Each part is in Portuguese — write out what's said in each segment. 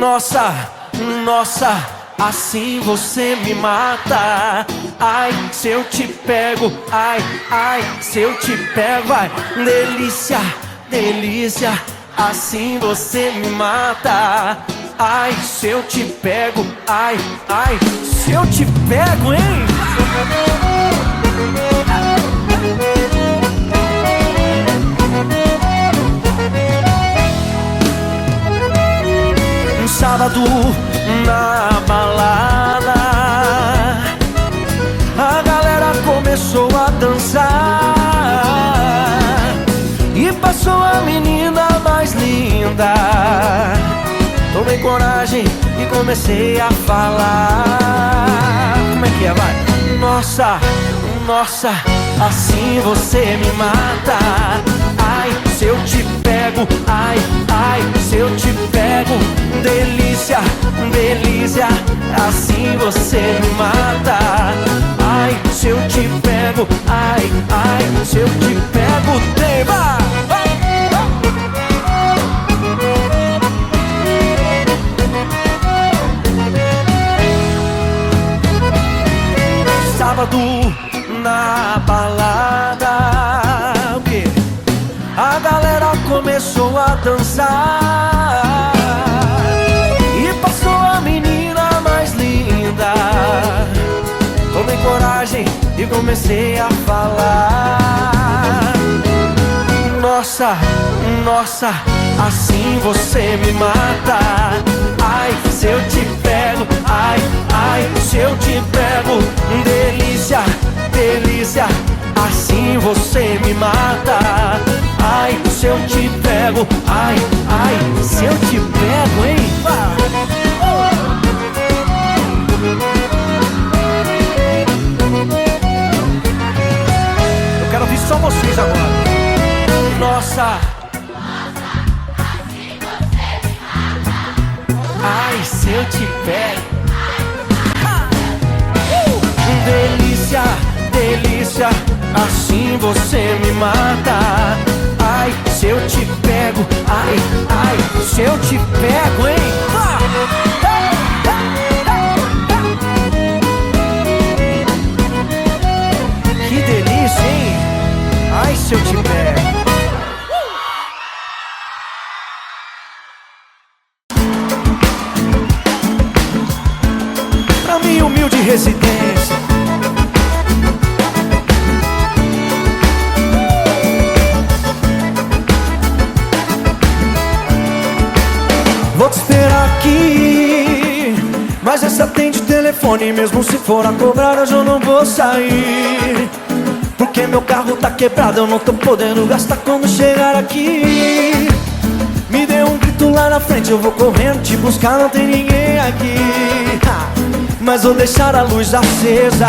Nossa, nossa, assim você me mata. Ai, se eu te pego, ai, ai, se eu te pego, vai. Delícia, delícia, assim você me mata. Ai, se eu te pego, ai, ai, se eu te pego, hein? Um sábado na balada, a galera começou a dançar e passou a menina mais linda. Tomei coragem e comecei a falar. Como é que é, vai? Nossa, nossa, assim você me mata. Ai, se eu te pego, ai, ai, se eu te pego. Delícia, delícia, assim você me mata. Ai, se eu te pego, ai, ai, se eu te pego. Tema! Sábado na balada, o quê? A galera começou a dançar e passou a menina mais linda. Tomei coragem e comecei a falar. Nossa, nossa, assim você me mata. Ai, se eu te pego, ai, ai, se eu te pego. Delícia, delícia, assim você me mata. Ai, se eu te pego, ai, ai, se eu te pego, hein? Eu quero ouvir só vocês agora. Nossa, assim você me mata. ai, se eu te pego. Delícia, delícia, assim você me mata. Ai, se eu te pego, ai, ai, se eu te pego, hein? Que delícia, hein? Ai, se eu te pego. Pra minha humilde residência, vou te esperar aqui, mas essa atende o telefone. Mesmo se for a cobrar, hoje eu não vou sair, porque meu carro tá quebrado, eu não tô podendo gastar quando chegar aqui. Me dê um grito lá na frente, eu vou correndo te buscar, não tem ninguém aqui. Mas vou deixar a luz acesa.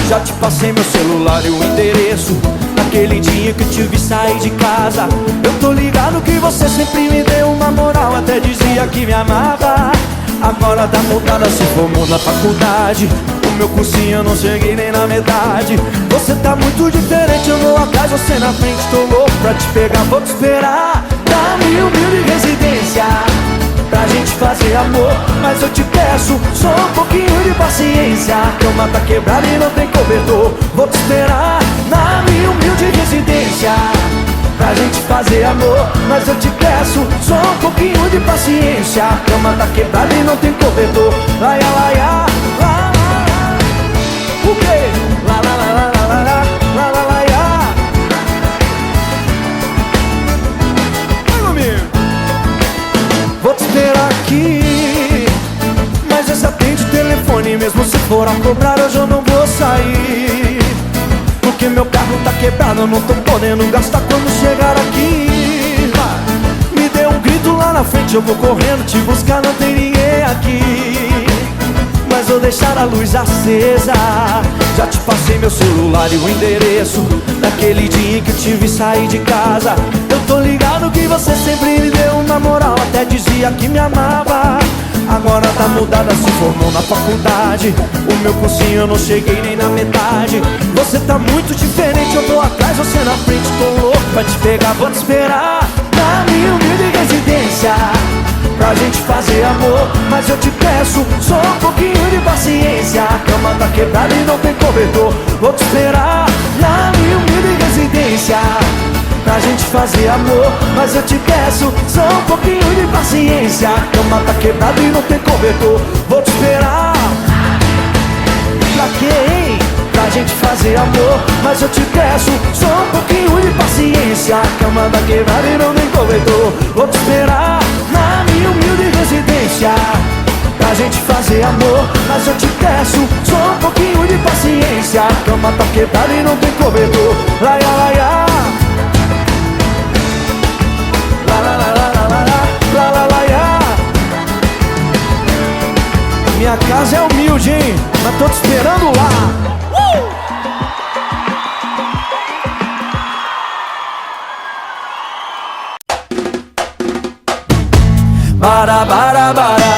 Já te passei meu celular e o endereço. Naquele dia que eu te vi sair de casa, eu tô ligado que você sempre me deu uma moral, até dizia que me amava. Agora dá mudada, se formou na faculdade. O meu cursinho eu não cheguei nem na metade. Você tá muito diferente, eu vou atrás, você na frente. Tô louco pra te pegar, vou te esperar na minha humilde residência, pra gente fazer amor, mas eu te peço só um pouquinho de paciência. A cama tá quebrada e não tem cobertor. Vou te esperar na minha humilde residência, pra gente fazer amor, mas eu te peço só um pouquinho de paciência. A cama tá quebrada e não tem cobertor. Laia, laia, lá, lá, lá. O quê? Lá, lá, lá, lá, lá, lá, lá, lá, laia. Vai comigo. Vou te esperar aqui, mas essa atende o telefone. Mesmo se for a cobrar, hoje eu não vou sair, porque meu carro tá quebrado, eu não tô podendo gastar quando chegar aqui. Me dê um grito lá na frente, eu vou correndo te buscar, não tem ninguém aqui. Mas vou deixar a luz acesa. Já te passei meu celular e o endereço. Naquele dia em que eu te vi sair de casa, eu tô ligado que você sempre me deu uma moral, até dizia que me amava. Agora tá mudada, se formou na faculdade. O meu cursinho eu não cheguei nem na metade. Você tá muito diferente, eu tô atrás, você na frente. Tô louco pra te pegar, vou te esperar na minha humilde residência, pra gente fazer amor. Mas eu te peço só um pouquinho de paciência. A cama tá quebrada e não tem cobertor. Vou te esperar na minha humilde residência pra gente fazer amor. Mas eu te peço só um pouquinho de paciência. A cama tá quebrada e não tem cobertor. Vou te esperar. Pra quê, hein? Pra gente fazer amor. Mas eu te peço só um pouquinho de paciência. A cama tá quebrada e não tem cobertor. Vou te esperar na minha humilde residência pra gente fazer amor. Mas eu te peço só um pouquinho de paciência. A cama tá quebrada e não tem cobertor. Laia, laia. La la la la la la la la laia. Minha casa é humilde, hein? Mas tô te esperando lá. Bara bara bara,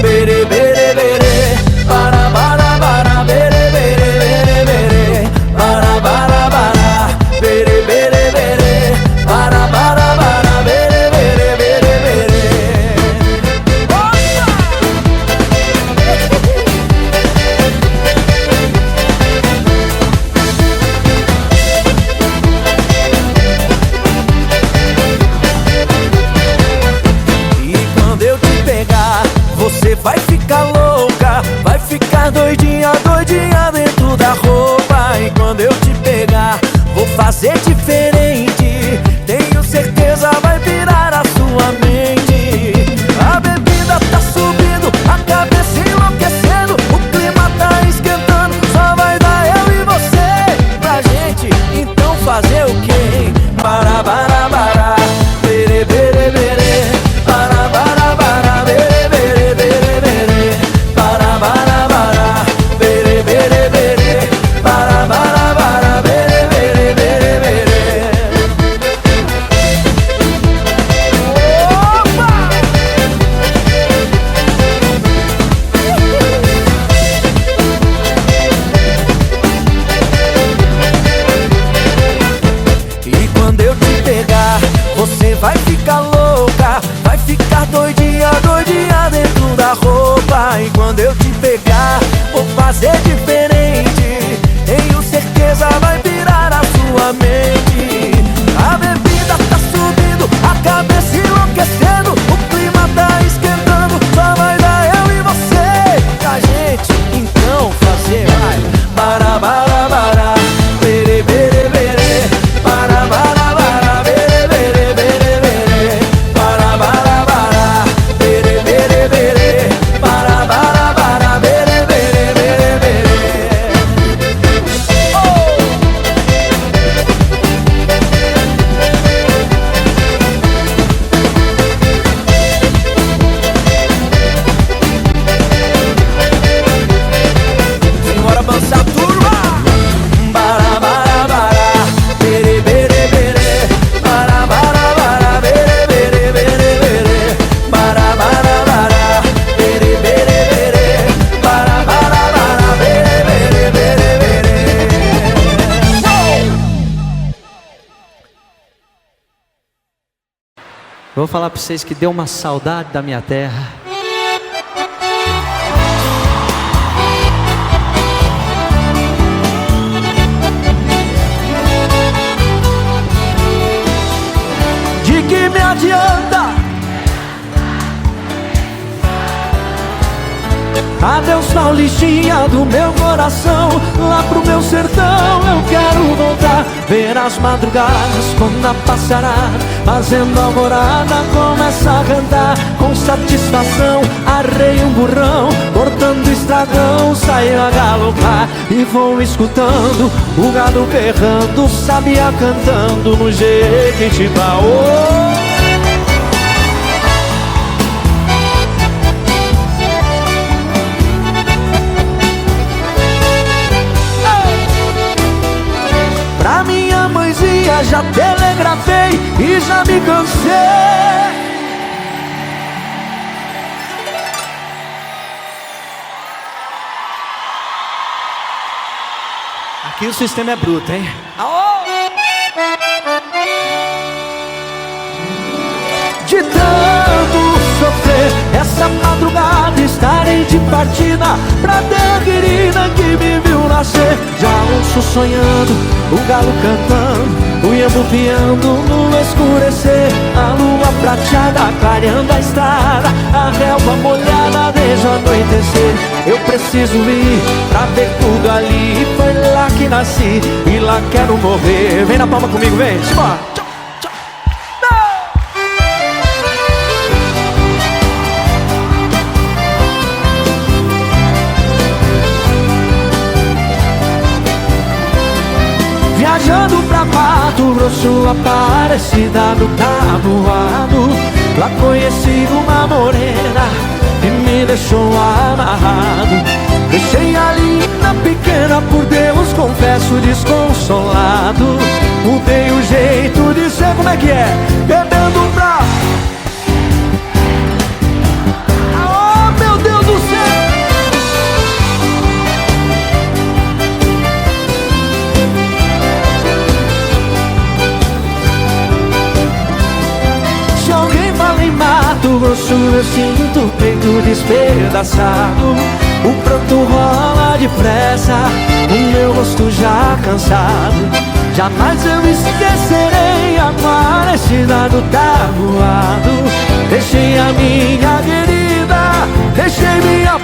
bere bere bere, bara bara bara, bere bere bere bere, bara bara bara, bere bere bere, bara bara bara, bere bere bere bere. Você vai ficar louca, vai ficar doidinha, doidinha dentro da roupa. E quando eu te pegar, vou fazer diferente. Tenho certeza vai virar a sua mente. A bebida tá subindo, a cabeça enlouquecendo, o clima tá esquentando, só vai dar eu e você pra gente. Então fazer o quê? Bara, bara, bara, bere, bere, bere, bara, bara, bara, bere. Você vai ficar louca, vai ficar doidinha, doidinha dentro da roupa. E quando eu te pegar, vou fazer diferente. Tenho certeza vai virar a sua mente. A bebida tá subindo, a cabeça enlouquecendo, o clima tá esquentando, só vai dar eu e você pra gente. Então fazer, vai. Bara, bara, bara, bere, bere, bere, bara, bara. Vou falar para vocês que deu uma saudade da minha terra. De que me adianta? Adeus Paulistinha do meu coração. Lá pro meu sertão eu quero voltar. Ver as madrugadas quando a passarada, fazendo alvorada, começa a cantar. Com satisfação arrei um burrão, cortando estragão, saio a galopar. E vou escutando o gado berrando, sabiá cantando no Jequitibá. Oh! Pra minha mãezinha já telegrafei e já me cansei. Aqui o sistema é bruto, hein? De tanto sofrer, partida pra terra querida que me viu nascer. Já ouço sonhando, o galo cantando, o iambu piando no escurecer. A lua prateada clareando a estrada, a relva molhada desde o anoitecer. Eu preciso ir pra ver tudo ali, foi lá que nasci e lá quero morrer. Vem na palma comigo, vem, bora! Viajando pra Mato Grosso, Aparecida do Taboado, lá conheci uma morena e me deixou amarrado. Deixei a linda pequena, por Deus confesso, desconsolado. Mudei o jeito de ser, como é que é? Bebendo pra... Oh, meu Deus do céu! Se alguém fala em Mato Grosso, eu sinto o peito despedaçado. O pranto rola depressa, o meu rosto já cansado. Jamais eu esquecerei a Aparecida do Taboado. Deixei a minha querida, deixei minha...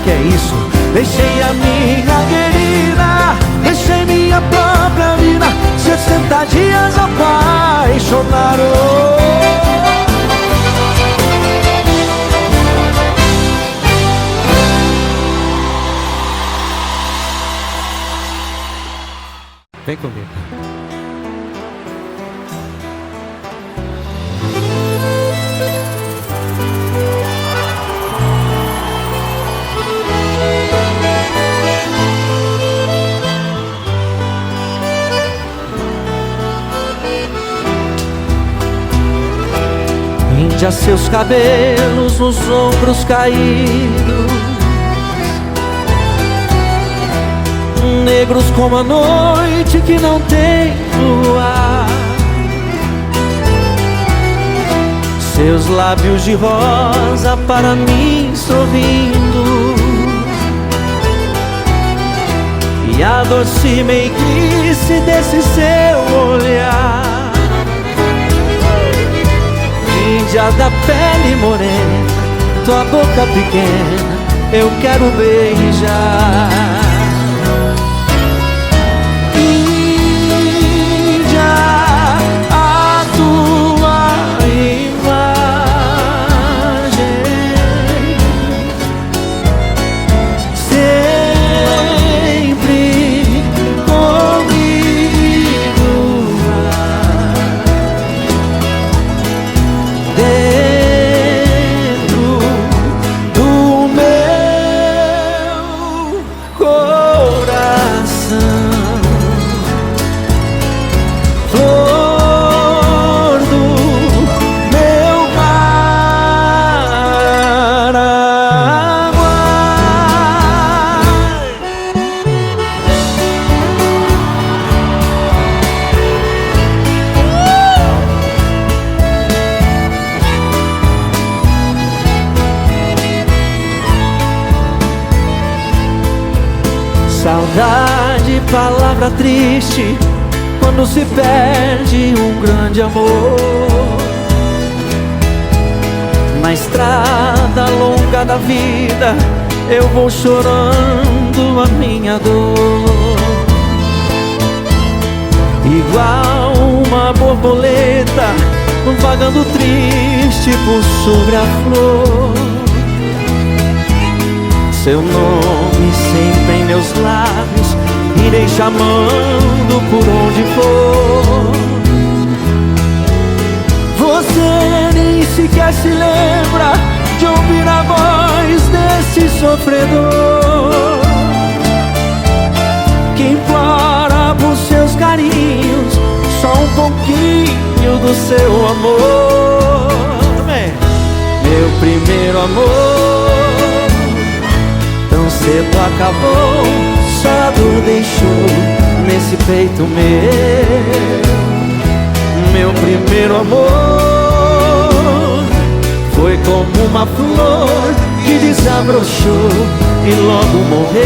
Que é isso? Deixei a minha querida, deixei minha própria vida. 60 dias apaixonaram. Vem comigo. Índia, seus cabelos nos ombros caídos, negros como a noite que não tem luar. Seus lábios de rosa para mim sorrindo, e a doce meiguice desse seu olhar. Índia da pele morena, tua boca pequena eu quero beijar. Saudade, palavra triste quando se perde um grande amor. Na estrada longa da vida eu vou chorando a minha dor. Igual uma borboleta vagando triste por sobre a flor. Seu nome sempre em meus lábios, irei chamando por onde for. Você nem sequer se lembra de ouvir a voz desse sofredor que implora por seus carinhos, só um pouquinho do seu amor. Meu primeiro amor tão cedo acabou, só a dor deixou nesse peito meu. Meu primeiro amor foi como uma flor que desabrochou e logo morreu.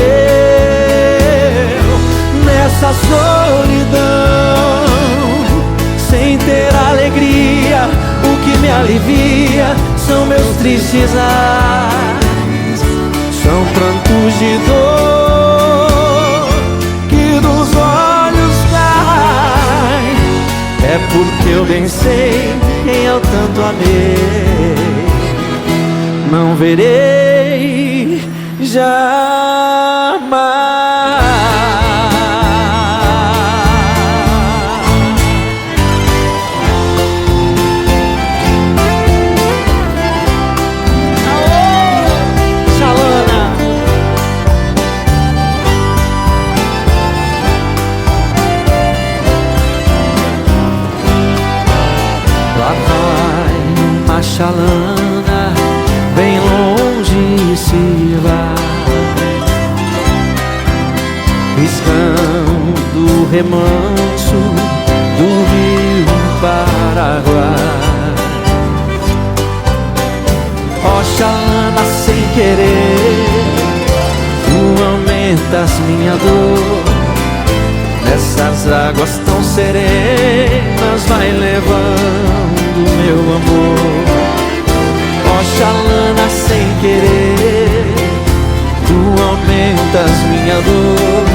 Nessa solidão, sem ter alegria, o que me alivia são meus tristes ais, são prantos de dor que dos olhos caem. É porque eu bem sei quem eu tanto amei, não verei jamais. Chalana, bem longe se vai, riscando o remanso do rio Paraguai. Ó Chalana, sem querer, tu aumentas minha dor. Nessas águas tão serenas vai levando meu amor. Oxalana, sem querer, tu aumentas minha dor.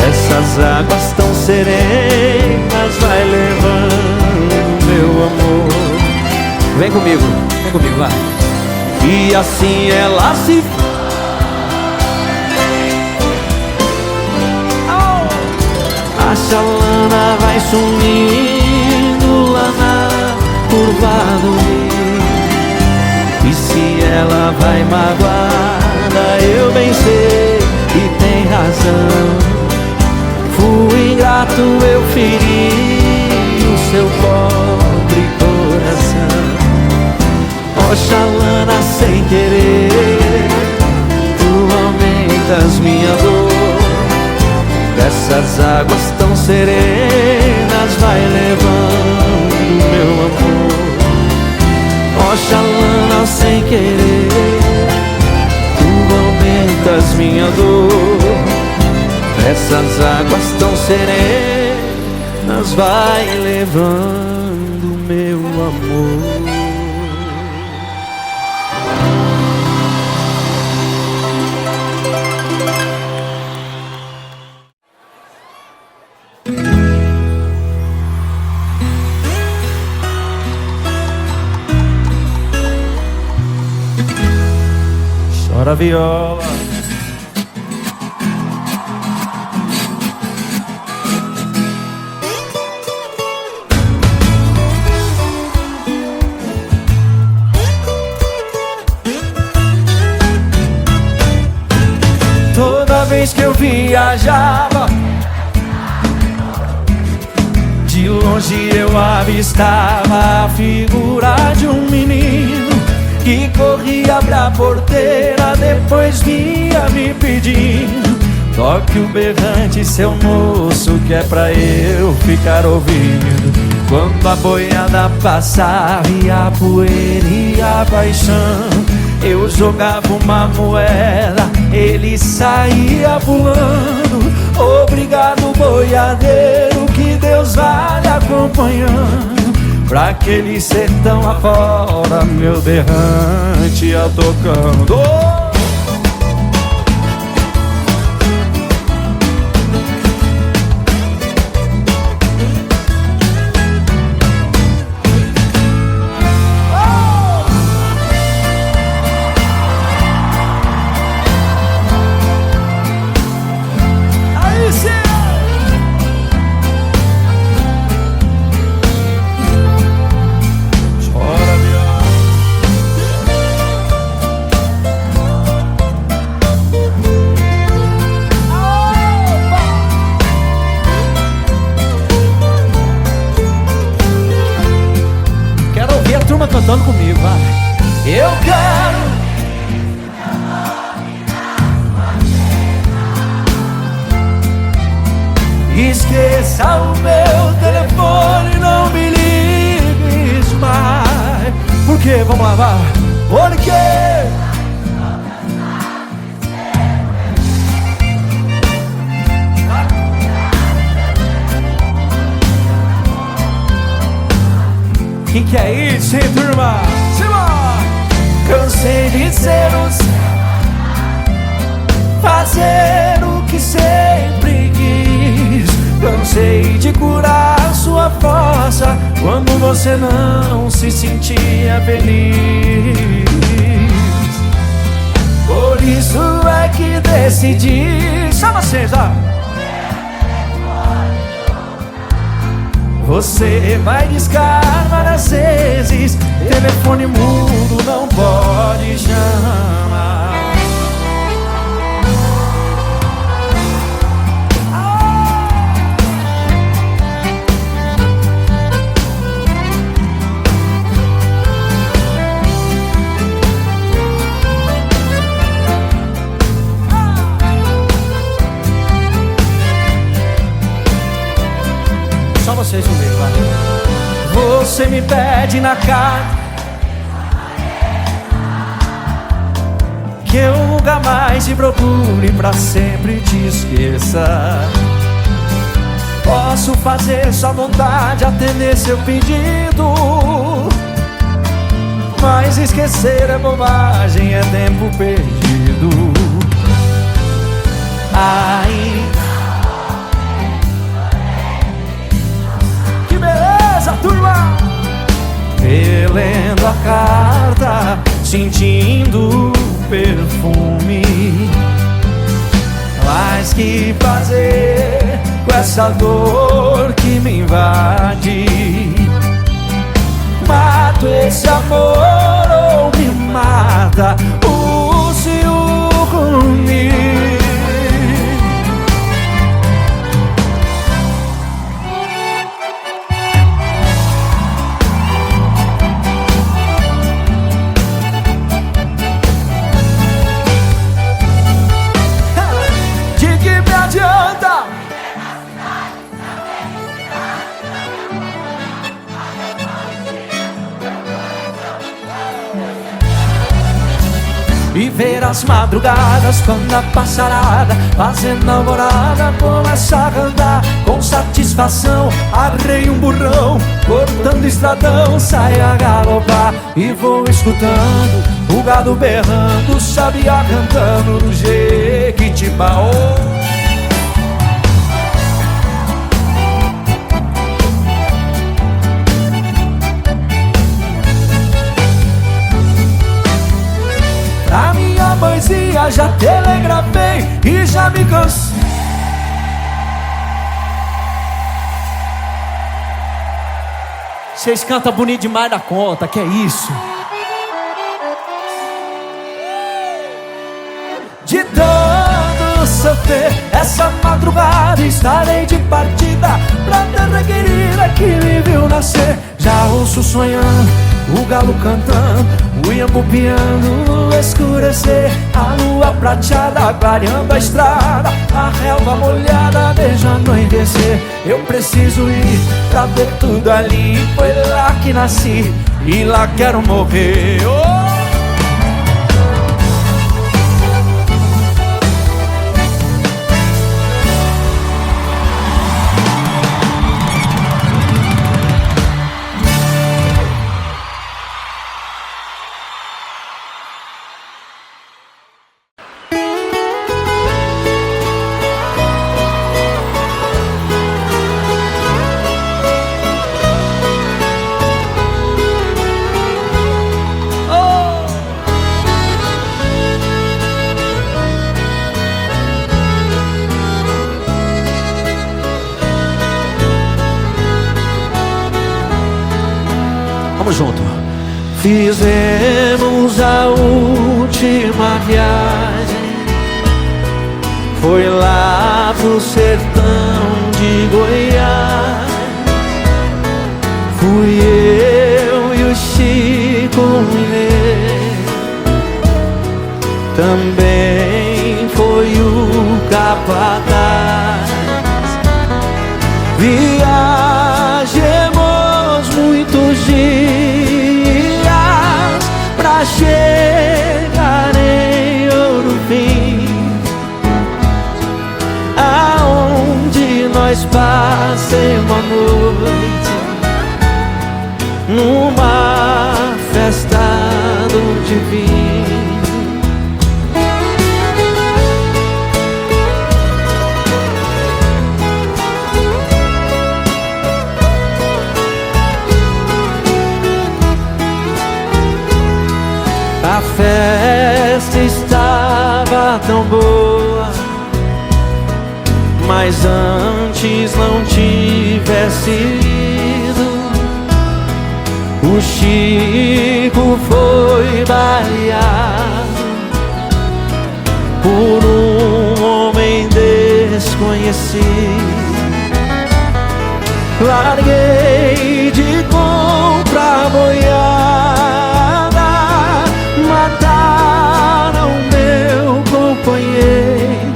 Essas águas tão serenas vai levando meu amor. Vem comigo, vai. E assim ela se a Chalana vai sumindo lá na curva do rio. E se ela vai magoada, eu bem sei e tem razão. Fui ingrato, eu feri o seu pobre coração. Oxalana, sem querer, tu aumentas minha dor. Dessas águas tão serenas vai levando meu amor. Oxalana, sem querer, tu aumentas minha dor. Essas águas tão serenas vai levando meu amor. Chora viola, toda vez que eu viajava, de longe eu avistava a figura de um menino que corria pra porteira, depois vinha me pedindo: toque o berrante, seu moço, que é pra eu ficar ouvindo. Quando a boiada passava e a poeira e a paixão, eu jogava uma moeda, ele saía pulando. Obrigado, boiadeiro, que Deus vai lhe acompanhando. Pra aquele sertão afora, meu berrante ia tocando. Cantando comigo, vai. Eu quero esqueça o meu telefone, não me ligues mais, porque que? Vamos lá, vai. Por que? Que é isso, hein, turma? Cansei de ser fazer o que sempre quis. Cansei de curar sua força quando você não se sentia feliz. Por isso é que decidi. Só vocês, ó. Você vai discar várias vezes, telefone mudo não pode chamar. Só vocês vão ver, vai. Você me pede na cara que eu nunca mais te procure, pra sempre te esqueça. Posso fazer sua vontade, atender seu pedido, mas esquecer é bobagem, é tempo perdido. Ai, turma, relendo a carta, sentindo o perfume. Mas que fazer com essa dor que me invade? Mato esse amor ou me mata o ciúme? E ver as madrugadas quando a passarada fazendo alvorada começa a cantar com satisfação. Arrei um burrão, cortando estradão, sai a galopar e vou escutando o gado berrando, o sabiá cantando no Jequitibá. A minha mãezinha já telegrafei e já me cansei. Vocês cantam bonito demais da conta, que é isso? De tanto sofrer essa madrugada, estarei de partida pra terra querida que me viu nascer. Já ouço sonhando, o galo cantando, o iambu piando, escurecer, a lua prateada clareando a estrada, a relva molhada desde anoitecer. Eu preciso ir pra ver tudo ali, foi lá que nasci e lá quero morrer. Oh! Vamos junto. Fizemos a última viagem, foi lá pro sertão de Goiás. Fui eu e o Chico Mineiro, também foi o capataz. Viajemos muitos dias numa festa do divino. A festa estava tão boa, mas antes não tivesse ido, o Chico foi baleado por um homem desconhecido. Larguei de comprar boiada, mataram meu companheiro.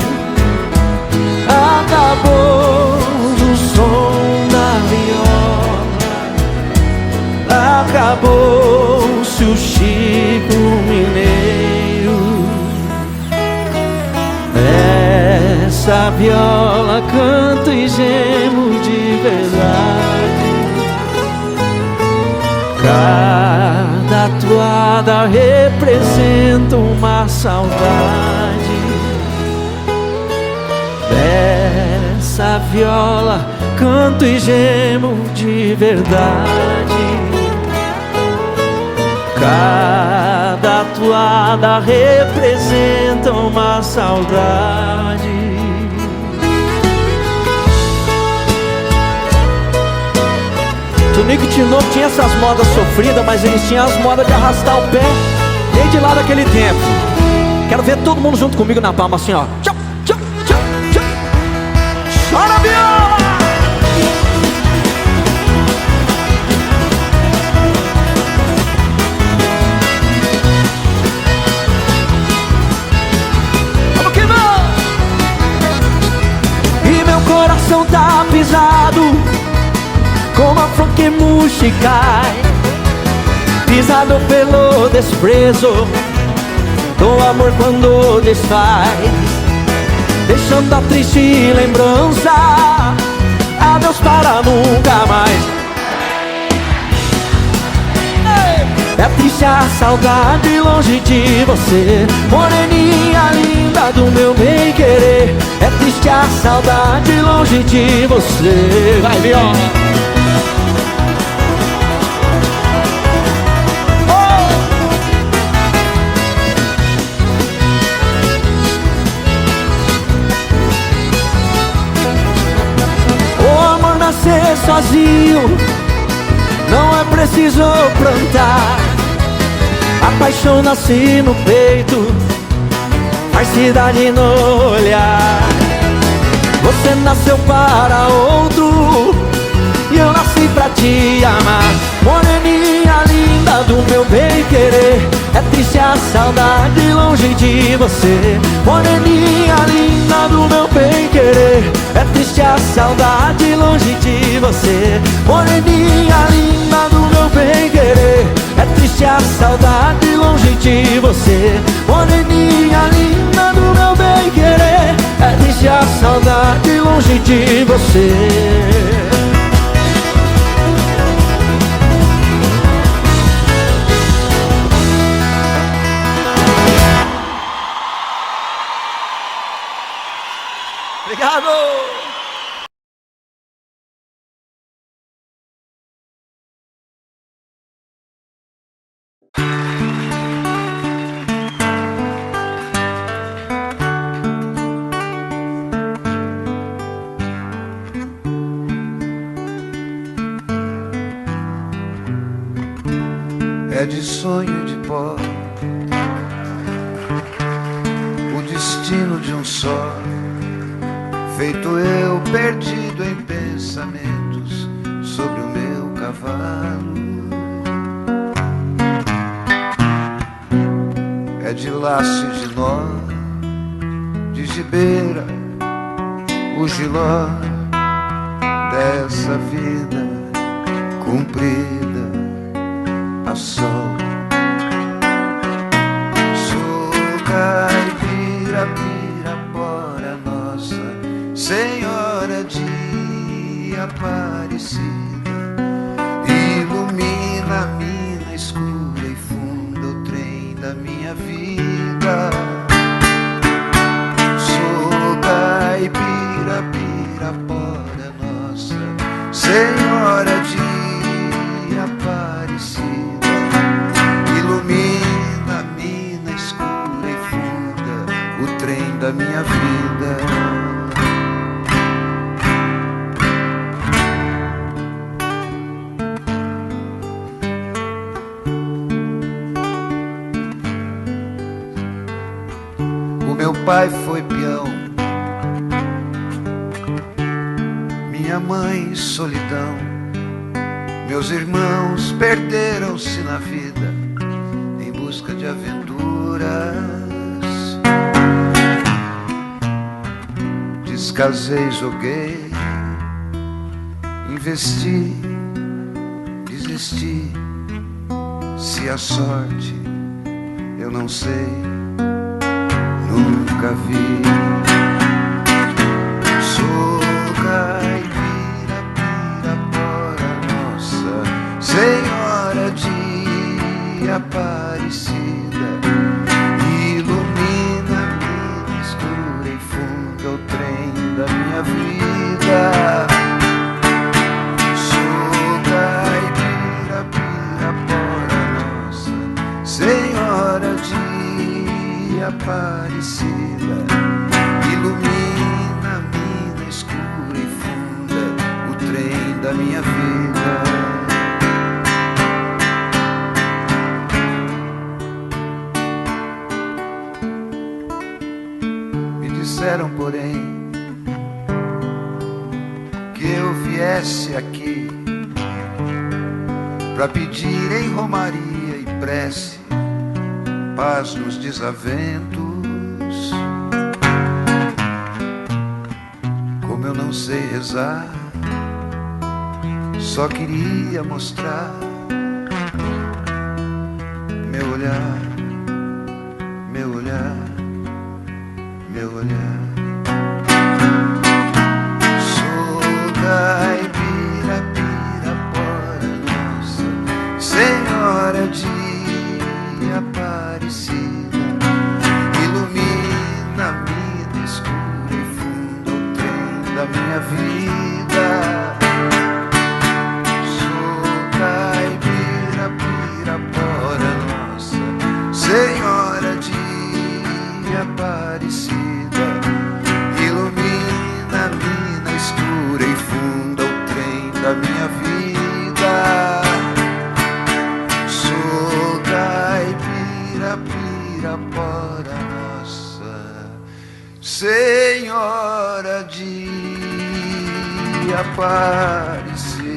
Acabou o som da viola, acabou-se o Chico Mineiro. Essa viola canto e gemo de verdade. Cada toada representa uma saudade. Dessa viola canto e gemo de verdade. Cada toada representa uma saudade. Tonico e Tinoco tinha essas modas sofridas, mas eles tinham as modas de arrastar o pé desde lá daquele tempo. Quero ver todo mundo junto comigo na palma assim, ó. Tchau, tchau, tchau, tchau. Chora, viola! Vamos que vamos! E meu coração tá pisado como a flor que murcha e cai, pisado pelo desprezo do amor quando desfaz, deixando a triste lembrança, adeus para nunca mais. É triste a saudade longe de você, moreninha linda do meu bem-querer. É triste a saudade longe de você. Vai, viola! Nascer sozinho, não é preciso plantar. A paixão nasce no peito, faz cidade no olhar. Você nasceu para outro e eu nasci pra te amar. Moreninha linda do meu bem-querer, é triste a saudade longe de você. Moreninha linda do meu bem-querer, é triste a saudade longe de você. Moreninha linda do meu bem-querer, é triste a saudade longe de você. Moreninha linda do meu bem-querer, é triste a saudade longe de você. Obrigado! É de sonho de pó o destino de um só, feito eu perdido em pensamentos sobre o meu cavalo. É de laço e de nó, de gibeira, o giló dessa vida cumprida a sol. Sou caipira, pirapora, Nossa Senhora de Aparecida, ilumina da minha vida. O meu pai foi peão, minha mãe solidão, meus irmãos perderam-se na vida em busca de aventuras. Descasei, joguei, investi, desisti. Se a sorte eu não sei, nunca vi. Sou caipira, Pirapora, Nossa Senhora de Aparecida, ilumina minha escura e funda o trem da minha vida. Sou caipira, Pirapora, Nossa Senhora de Aparecida, ilumina a mina escura e funda o trem da minha vida. Me disseram, porém, que eu viesse aqui pra pedir em romaria e prece paz nos desaventos. Como eu não sei rezar, só queria mostrar meu olhar, meu olhar, meu olhar. Sou caipira, Pirapora, Nossa Senhora de Aparecida, ilumina a mina escura e funda o trem da minha vida. Sou caipira, Pirapora, Nossa Senhora de Aparecida, ilumina a mina escura e funda o trem da minha vida. Pirapora, Nossa Senhora de Aparecida.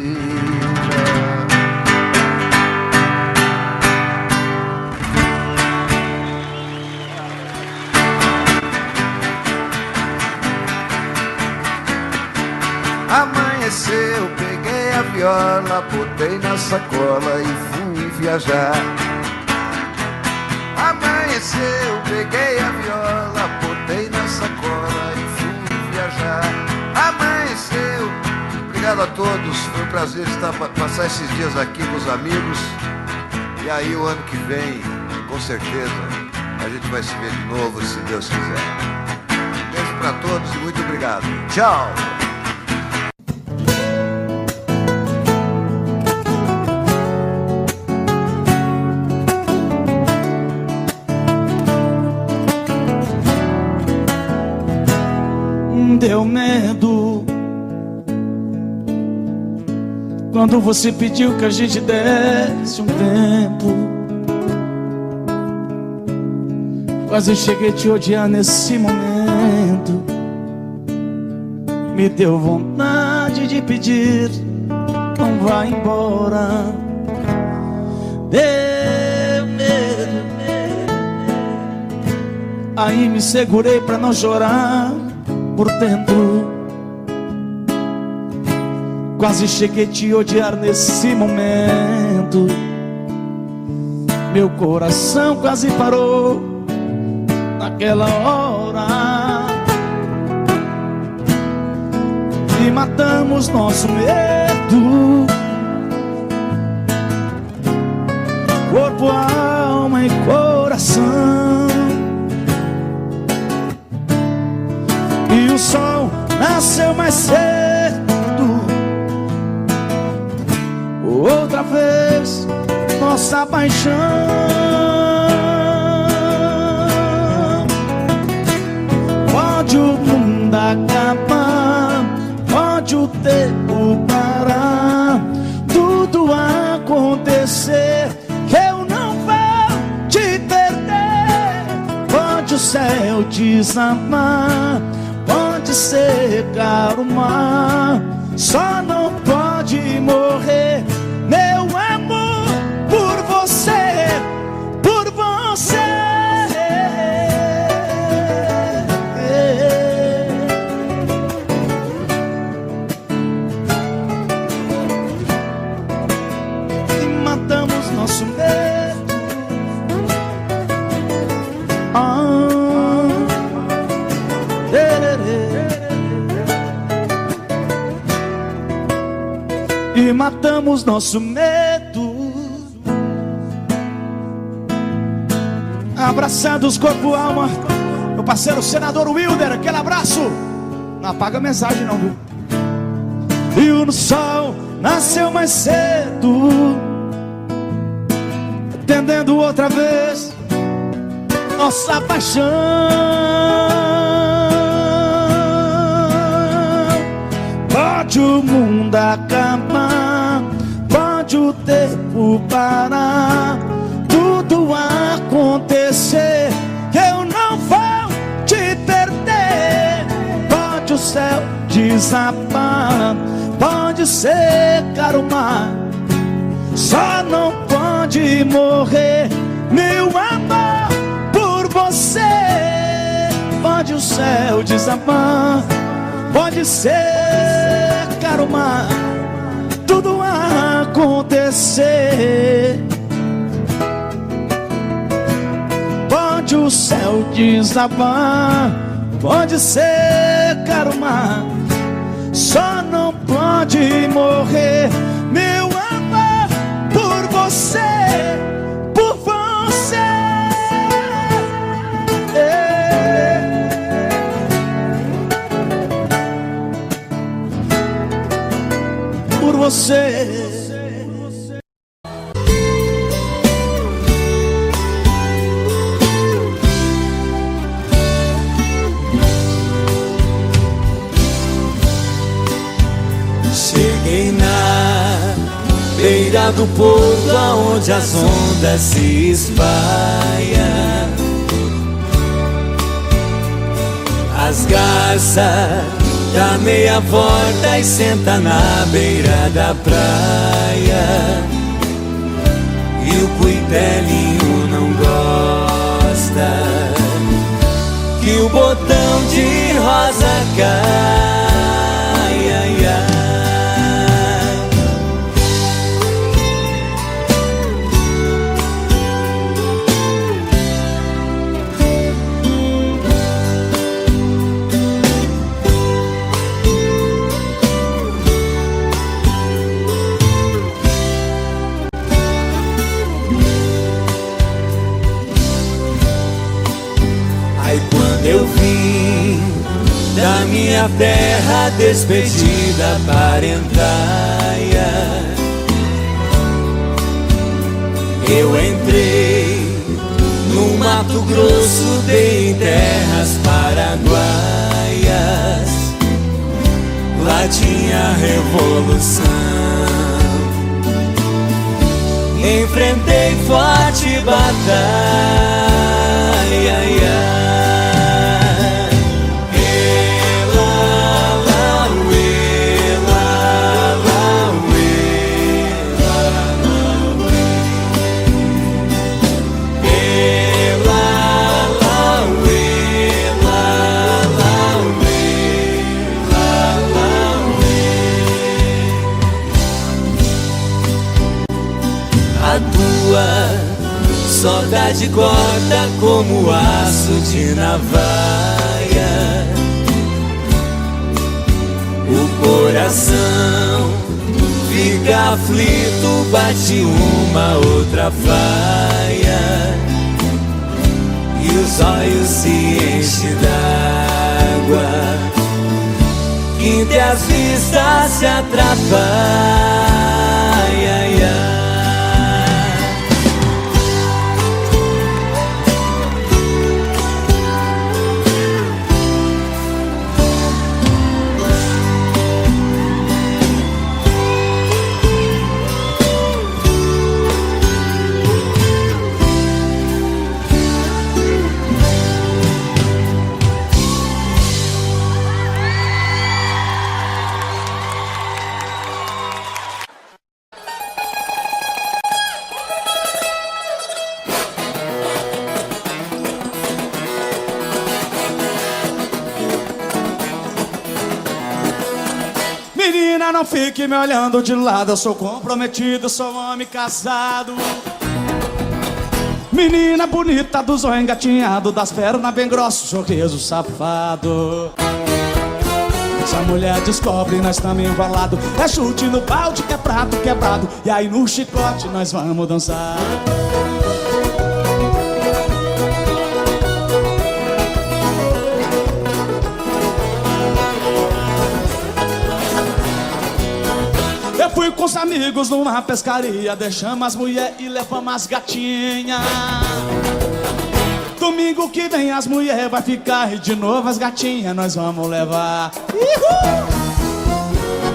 Amanheceu, peguei a viola, botei na sacola e fui viajar. Amanheceu, peguei a viola, botei na sacola e fui viajar. Amanheceu. Obrigado a todos, foi um prazer passar esses dias aqui com os amigos. E aí o ano que vem, com certeza, a gente vai se ver de novo, se Deus quiser. Um beijo pra todos e muito obrigado. Tchau! Deu medo quando você pediu que a gente desse um tempo. Quase cheguei a te odiar nesse momento. Me deu vontade de pedir, não vá embora. Deu medo, aí me segurei pra não chorar por dentro. Quase cheguei a te odiar nesse momento. Meu coração quase parou naquela hora. E matamos nosso medo, corpo, alma e coração. E o sol nasceu mais cedo. Outra vez nossa paixão. pode o mundo acabar, pode o tempo parar, tudo acontecer, que eu não vou te perder. Pode o céu desabar, pode secar o mar, só não pode morrer meu amor por você, por você. E matamos nosso medo. E matamos nosso medo, abraçados corpo, alma. Meu parceiro senador Wilder, aquele abraço. Não apaga a mensagem não, viu? Viu no sol, nasceu mais cedo, entendendo outra vez nossa paixão. Pode o mundo acabar, pode o tempo parar, tudo acontecer, que eu não vou te perder. Pode o céu desabar, pode secar o mar, só não pode morrer meu amor por você. Pode o céu desabar, pode secar o mar, tudo acontecer. Pode o céu desabar, pode secar o mar, só não pode morrer meu amor por você, por você. Por você. Cheguei na beira do porto, aonde as ondas se espalham. As garças dá meia volta e senta na beira da praia. E o cuitelinho não gosta que o botão de rosa cai, ai, ai. Eu vim da minha terra despedida parentaia. Eu entrei no Mato Grosso, dei em terras paraguaias. Lá tinha revolução, enfrentei forte batalha, ai, ai. Saudade corta como aço de navalha. O coração fica aflito, bate uma outra faia. E os olhos se enchem d'água, que entre as vistas se atrapalha, ai, ai. Menina, não fique me olhando de lado, eu sou comprometido, sou homem casado. Menina bonita, do zóio engatinhado, das pernas bem grossas, sorriso safado. Se a mulher descobre, nós estamos embalados. É chute no balde, que é prato quebrado. E aí no chicote nós vamos dançar. Eu fui com os amigos numa pescaria, deixamos as mulheres e levamos as gatinhas. Domingo que vem as mulheres vai ficar e de novo as gatinhas nós vamos levar.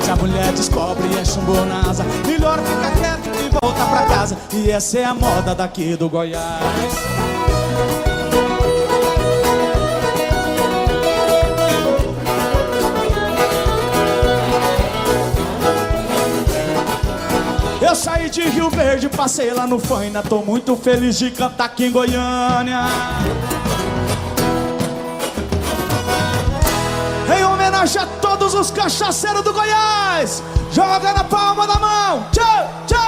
Se a mulher descobre e é chumbou na asa, melhor ficar quieto e voltar pra casa. E essa é a moda daqui do Goiás. Eu saí de Rio Verde, passei lá no Faina. Tô muito feliz de cantar aqui em Goiânia. Em homenagem a todos os cachaceiros do Goiás, joga na palma da mão. Tchau, tchau.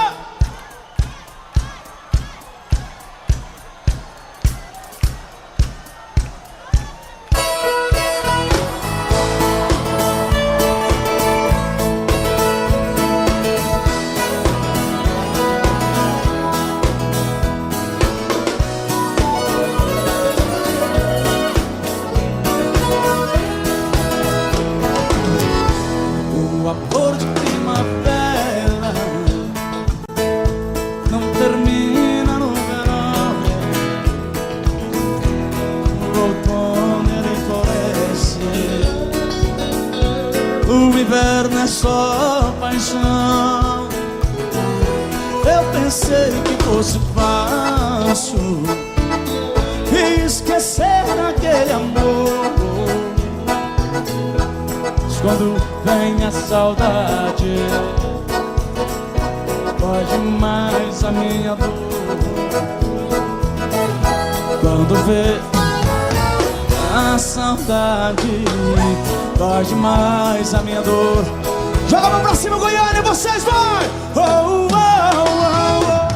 Só paixão. Eu pensei que fosse fácil esquecer aquele amor, mas quando vem a saudade, dói demais a minha dor. Quando vê a saudade, dói demais a minha dor. Joga a mão pra cima, Goiânia, vocês vai! Oh, oh, oh, oh.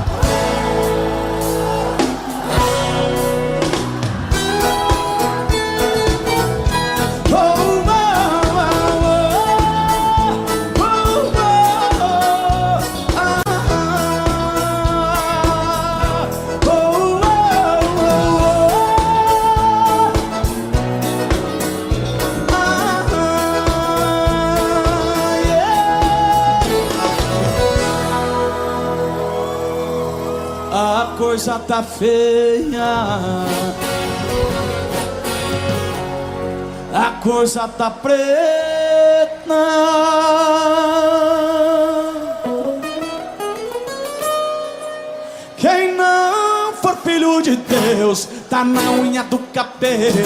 A coisa tá feia, a coisa tá preta. Quem não for filho de Deus tá na unha do capeta.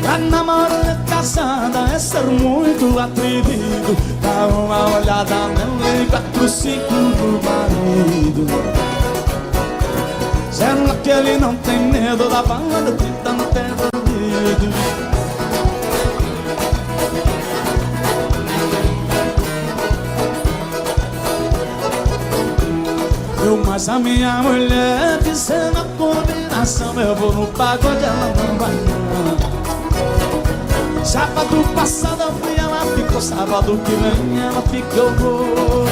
Tá namorando, casada, é ser muito atrevido. Dá uma olhada nele, 4, 5 do marido. Será que ele não tem medo da banda gritando até dormido? Eu mais a minha mulher fizendo a combinação. Eu vou no pagode, ela não vai não. Sábado passado eu fui, ela ficou. Sábado que vem ela fica, eu vou.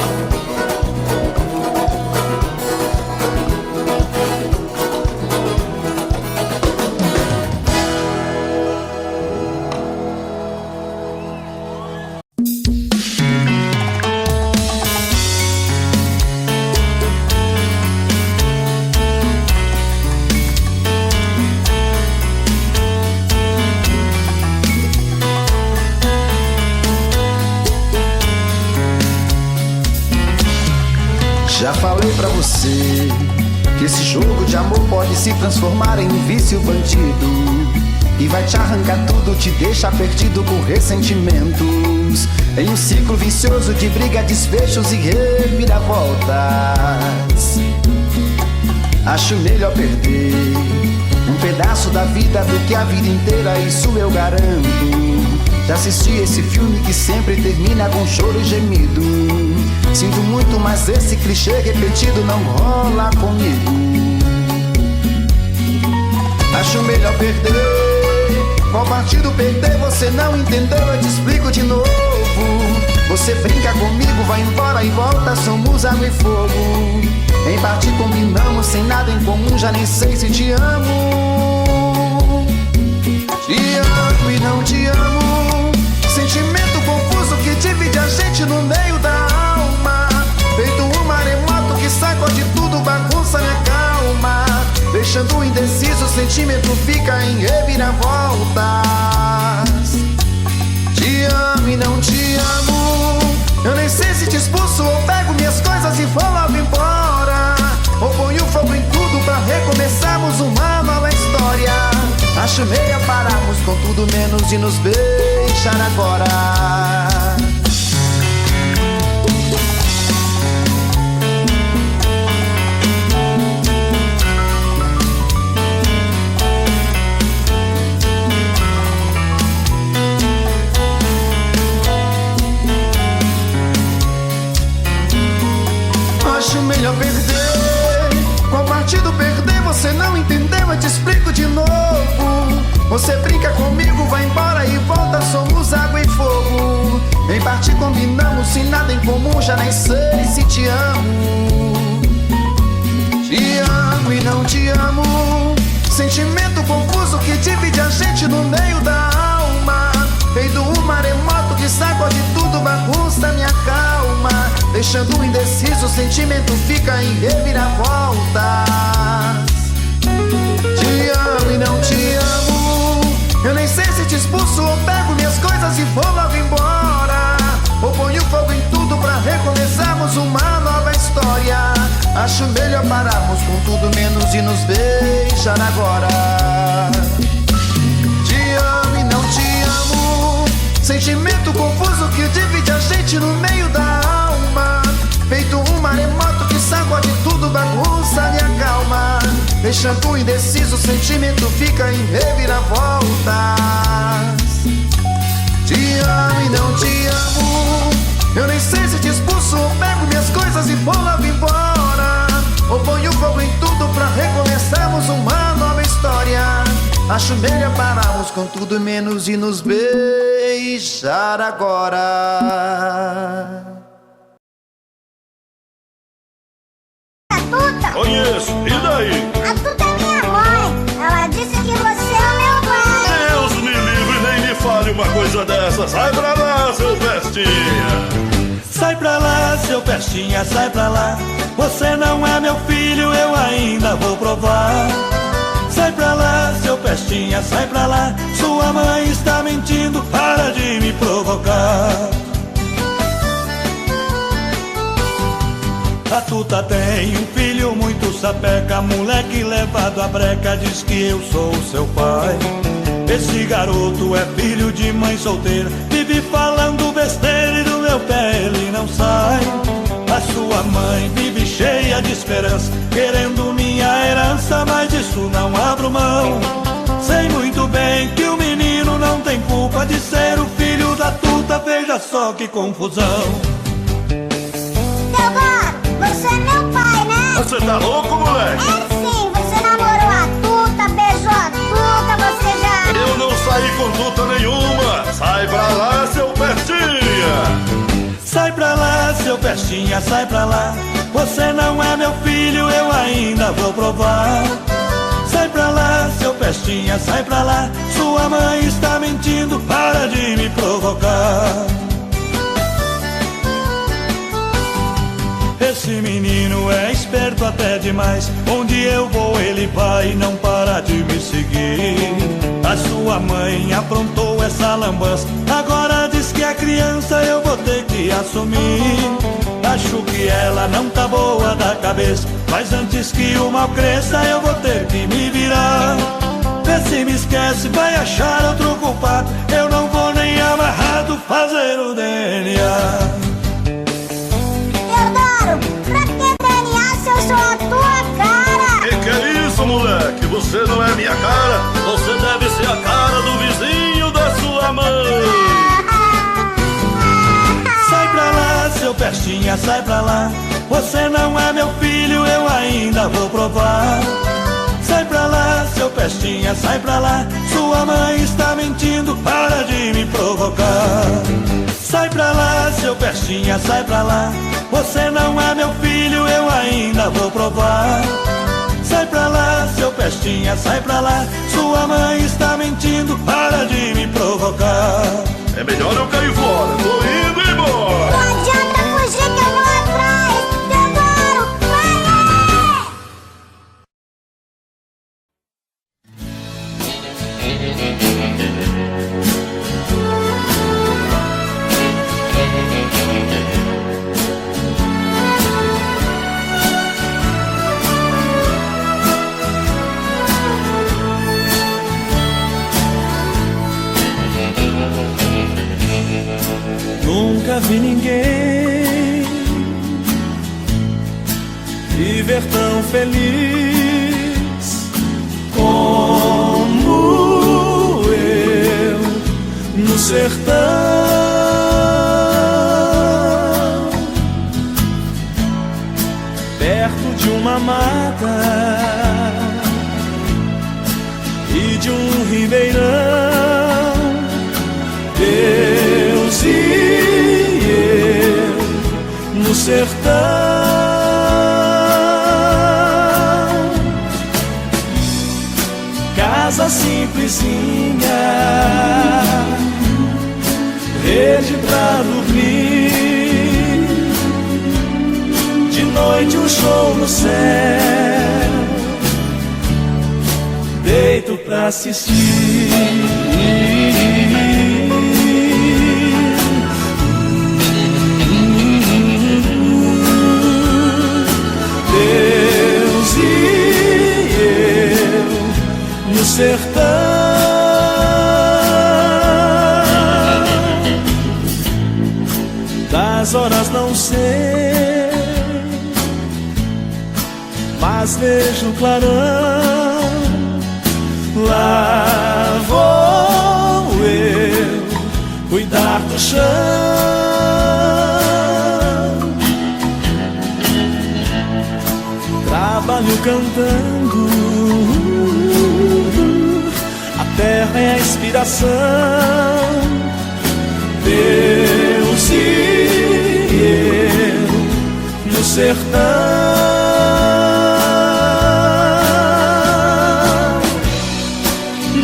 Já falei pra você que esse jogo de amor pode se transformar em um vício bandido, e vai te arrancar tudo, te deixar perdido com ressentimentos, em um ciclo vicioso de briga, desfechos e reviravoltas. Acho melhor perder pedaço da vida do que a vida inteira, isso eu garanto. Já assisti esse filme que sempre termina com choro e gemido. Sinto muito, mas esse clichê repetido não rola comigo. Acho melhor perder. Qual partido perder? Você não entendeu, eu te explico de novo. Você brinca comigo, vai embora e volta, somos água e fogo. Em parte combinamos, sem nada em comum, já nem sei se te amo. Te amo e não te amo. Sentimento confuso que divide a gente no meio da alma. Feito um maremoto que sacode tudo, bagunça minha calma. Deixando indeciso, o sentimento fica em reviravoltas. Te amo e não te amo. Eu nem sei se te expulso ou pego minhas coisas e vou logo embora. Ou ponho fogo em tudo pra recomeçarmos uma nova história. Acho meio pararmos com tudo menos de nos beijar agora. Acho melhor perder. Qual partido perder? Você não entendeu, eu te explico de novo. Você brinca comigo, vai embora e volta, somos água e fogo. Em parte combinamos, sem nada em comum, já nem sei se te amo. Te amo e não te amo. Sentimento confuso que divide a gente no meio da alma. Feito um maremoto que sacode tudo, bagunça minha calma. Deixando indeciso, o sentimento fica em reviravoltas. Te amo e não te amo. Eu nem sei se te expulso ou pego minhas coisas e vou logo embora. Ou ponho fogo em tudo pra recomeçarmos uma nova história. Acho melhor pararmos com tudo menos de nos beijar agora. Te amo e não te amo. Sentimento confuso que divide a gente no meio da alma. Feito um maremoto que sacode tudo, bagunça minha calma. Deixando indeciso, o sentimento fica em reviravoltas. Te amo e não te amo. Eu nem sei se te expulso ou pego minhas coisas e vou logo embora. Ou ponho fogo em tudo pra recomeçarmos uma nova história. Acho melhor pararmos com tudo menos de nos beijar agora. Conheço, e daí? A Tuta é minha mãe. Ela disse que você é o meu pai. Deus me livre, nem me fale uma coisa dessa. Sai pra lá, seu pestinha. Sai pra lá, seu pestinha, sai pra lá. Você não é meu filho, eu ainda vou provar. Sai pra lá, seu pestinha, sai pra lá. Sua mãe está mentindo, para de me provocar. A Tuta tem um filho muito sapeca, moleque levado à breca, diz que eu sou seu pai. Esse garoto é filho de mãe solteira, vive falando besteira e do meu pé ele não sai. A sua mãe vive cheia de esperança, querendo minha herança, mas disso não abro mão. Sei muito bem que o menino não tem culpa de ser o filho da Tuta, veja só que confusão. Você é meu pai, né? Você tá louco, moleque? É sim, você namorou a Tuta, beijou a Tuta, você já... Eu não saí com Tuta nenhuma. Sai pra lá, seu pestinha. Sai pra lá, seu pestinha, sai pra lá. Você não é meu filho, eu ainda vou provar. Sai pra lá, seu pestinha, sai pra lá. Sua mãe está mentindo, para de me provocar. Esse menino é esperto até demais. Onde eu vou ele vai e não para de me seguir. A sua mãe aprontou essa lambança, agora diz que é criança, eu vou ter que assumir. Acho que ela não tá boa da cabeça, mas antes que o mal cresça eu vou ter que me virar. Vê se me esquece, vai achar outro culpado. Eu não vou nem amarrado fazer o DNA. Pra que DNA se eu sou a tua cara? Que é isso, moleque? Você não é minha minha cara, você deve ser a cara do vizinho da sua mãe. Sai pra lá, seu pestinha, sai pra lá. Você não é meu filho, eu ainda vou provar. Sai pra lá, seu pestinha, sai pra lá. Sua mãe está mentindo, para de me provocar. Sai pra lá, seu pestinha, sai pra lá. Você não é meu filho, eu ainda vou provar. Sai pra lá, seu pestinha, sai pra lá. Sua mãe está mentindo, para de me provocar. É melhor eu cair fora, tô indo embora. Não adianta fugir que eu vou atrás. Teodoro, vai! Nunca vi ninguém viver tão feliz como eu no sertão, perto de uma mata e de um ribeirão. Deus e eu no sertão, casa simplesinha, rede pra dormir, de noite um show no céu, deito pra assistir. Deus e eu no sertão, das horas não sei, mas vejo clarão. Lá vou eu cuidar do chão, trabalho cantando, a terra é a inspiração. Deus e eu no sertão,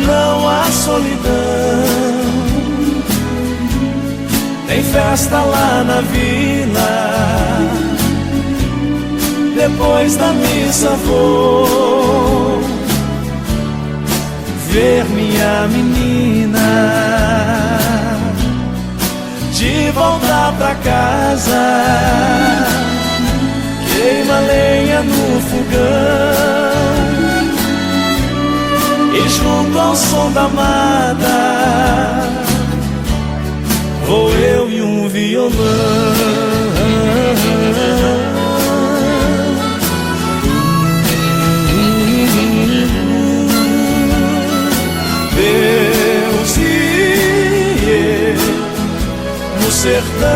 não há solidão, tem festa lá na vila. Depois da missa vou ver minha menina, de volta pra casa, queima lenha no fogão, e junto ao som da amada vou eu e um violão. Deus e eu no sertão,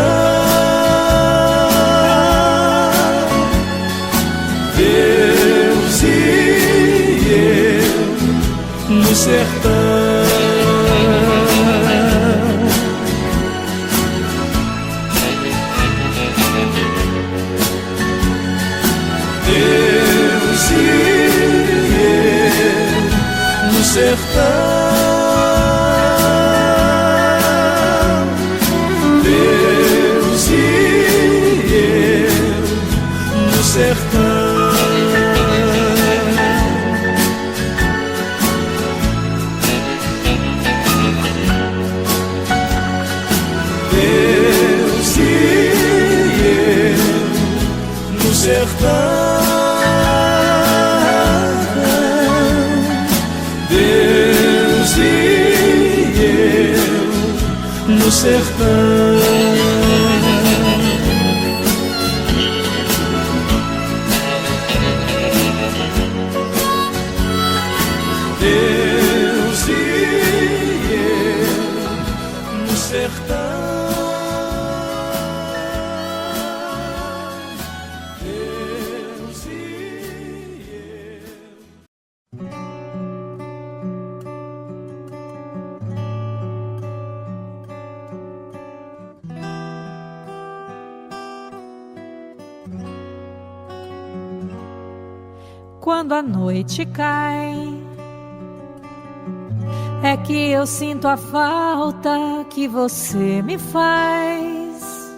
Deus e eu no sertão. Deus e eu no sertão, Deus e eu no sertão. Deus e eu no sertão, Deus e eu no sertão. Deus quando a noite cai, é que eu sinto a falta que você me faz.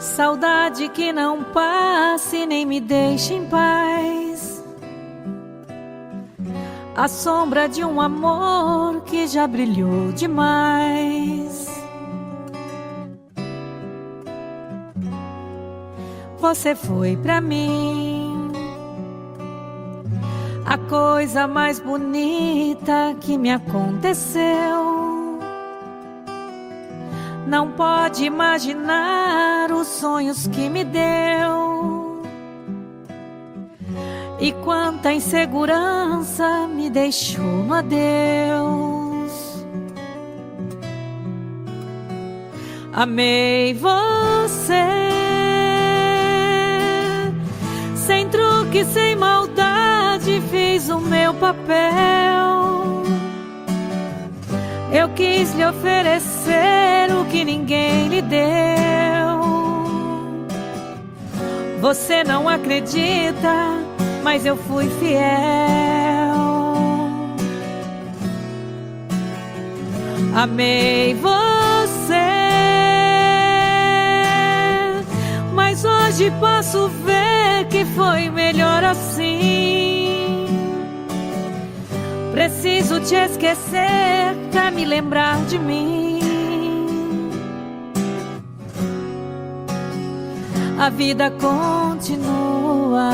Saudade que não passe nem me deixe em paz. A sombra de um amor que já brilhou demais. Você foi pra mim a coisa mais bonita que me aconteceu. Não pode imaginar os sonhos que me deu. E quanta insegurança me deixou no adeus. Amei você, sem truque, sem maldade, fiz o meu papel. Eu quis lhe oferecer o que ninguém lhe deu. Você não acredita, mas eu fui fiel. Amei você, mas hoje posso ver que foi melhor assim. Preciso te esquecer pra me lembrar de mim. A vida continua.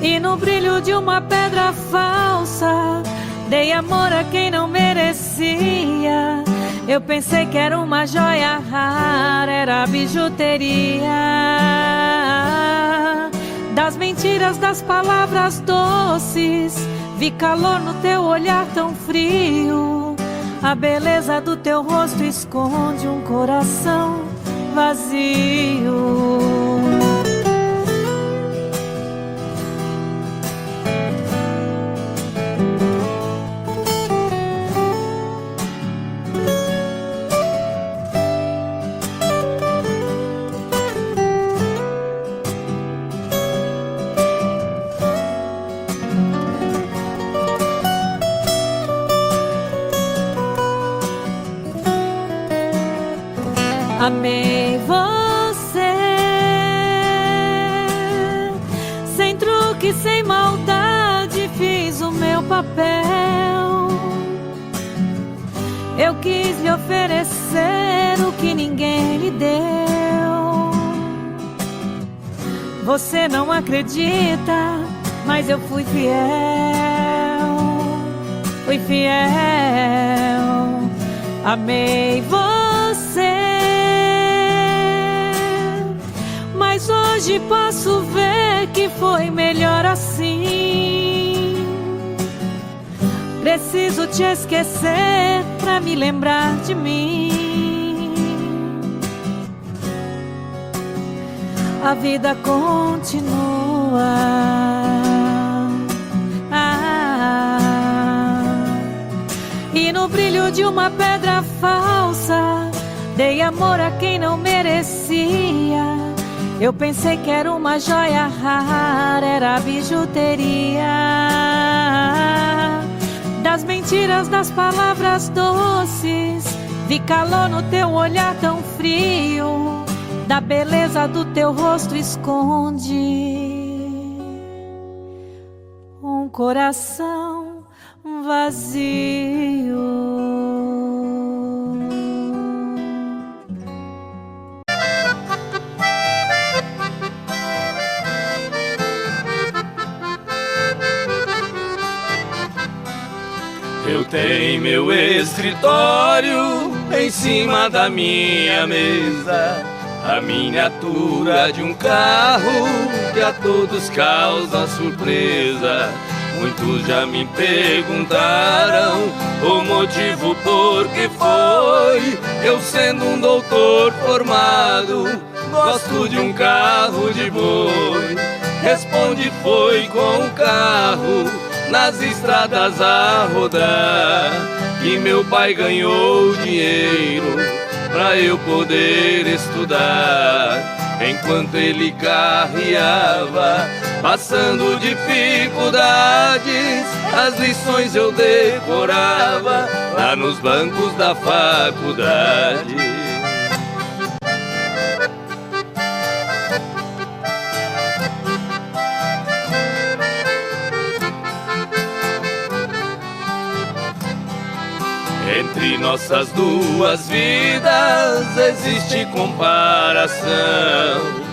E no brilho de uma pedra falsa, dei amor a quem não merecia. Eu pensei que era uma joia rara, era bijuteria. Das mentiras, das palavras doces, vi calor no teu olhar tão frio. A beleza do teu rosto esconde um coração vazio. Amei você, sem truque, sem maldade, fiz o meu papel. Eu quis lhe oferecer o que ninguém lhe deu. Você não acredita, mas eu fui fiel. Fui fiel. Amei você, mas hoje posso ver que foi melhor assim. Preciso te esquecer pra me lembrar de mim. A vida continua. E no brilho de uma pedra falsa, dei amor a quem não merecia. Eu pensei que era uma joia rara, era bijuteria. Das mentiras, das palavras doces, vi calor no teu olhar tão frio. Da beleza do teu rosto esconde um coração vazio. Eu tenho meu escritório em cima da minha mesa, a miniatura de um carro que a todos causa surpresa. Muitos já me perguntaram o motivo por que foi. Eu sendo um doutor formado, gosto de um carro de boi. Responde, foi com o carro nas estradas a rodar que meu pai ganhou dinheiro pra eu poder estudar. Enquanto ele carreava, passando dificuldades, as lições eu decorava lá nos bancos da faculdade. Entre nossas duas vidas existe comparação.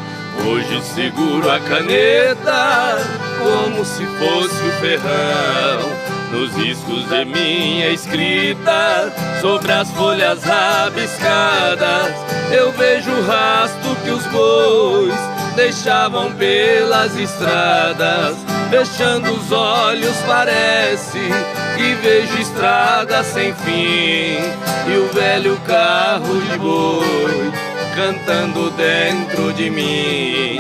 Hoje seguro a caneta como se fosse o ferrão nos riscos de minha escrita. Sobre as folhas rabiscadas eu vejo o rastro que os bois deixavam pelas estradas. Fechando os olhos parece que vejo estrada sem fim e o velho carro de boi cantando dentro de mim.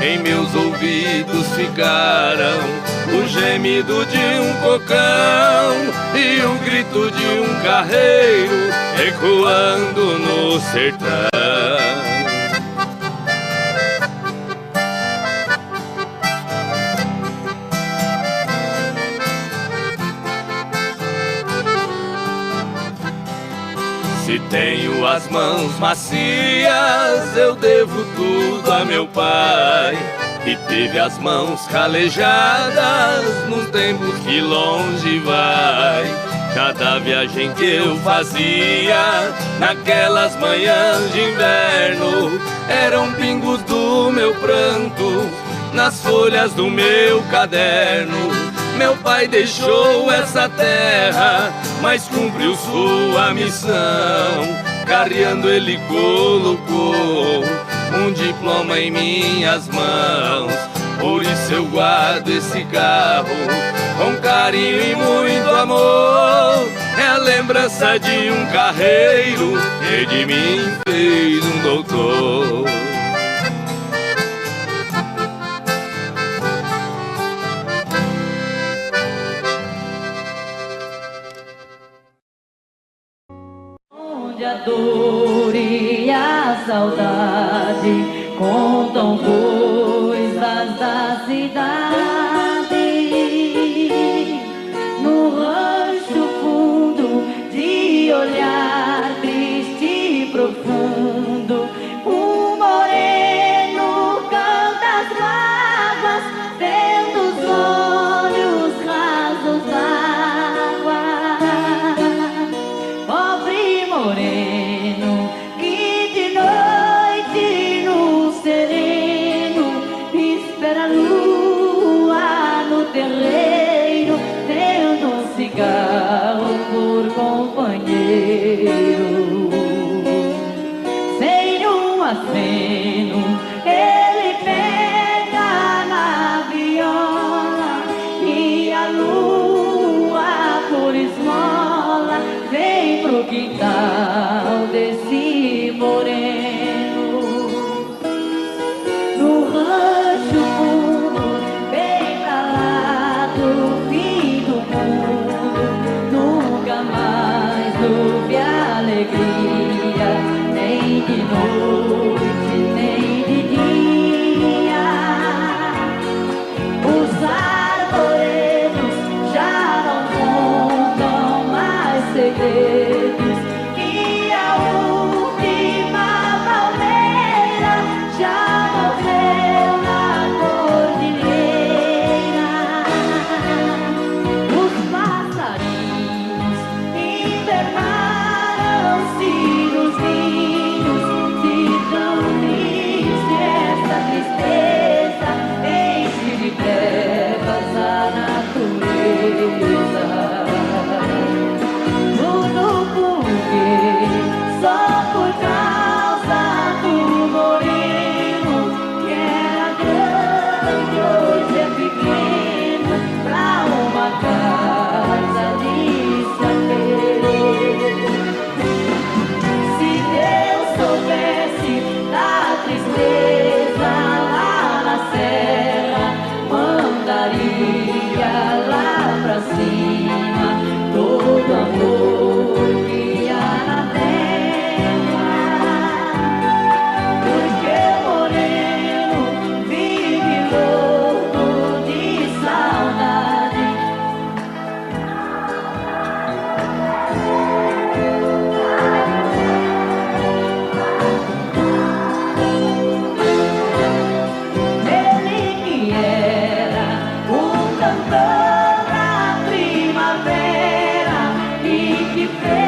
Em meus ouvidos ficaram o gemido de um cocão e o grito de um carreiro ecoando no sertão. Se tenho as mãos macias, eu devo tudo a meu pai, que teve as mãos calejadas nos tempos que longe vai. Cada viagem que eu fazia naquelas manhãs de inverno eram pingos do meu pranto nas folhas do meu caderno. Meu pai deixou essa terra, mas cumpriu sua missão. Carreando ele colocou um diploma em minhas mãos. Por isso eu guardo esse carro com carinho e muito amor. É a lembrança de um carreiro que de mim fez um doutor. A dor e a saudade contam coisas da cidade. No rancho fundo de olhar triste e profundo, um moreno canta as mágoas, vendo os olhos rasos d'água. Pobre moreno que de noite no sereno espera a lua no terreiro, tendo um cigarro por companheiro. Sem um aceno ele pega na viola e a lua por esmola vem pro quintal desse moreno. No rancho fundo, bem pra lá do fim do mundo, nunca mais houve alegria, nem de noite, nem de dia. Os arvoredos já não contam mais segredos, e a última palmeira já morreu na cordilheira. Os passarinhos internaram-se nos ninhos, de tão triste essa tristeza enche de trevas a natureza. Tudo que fez.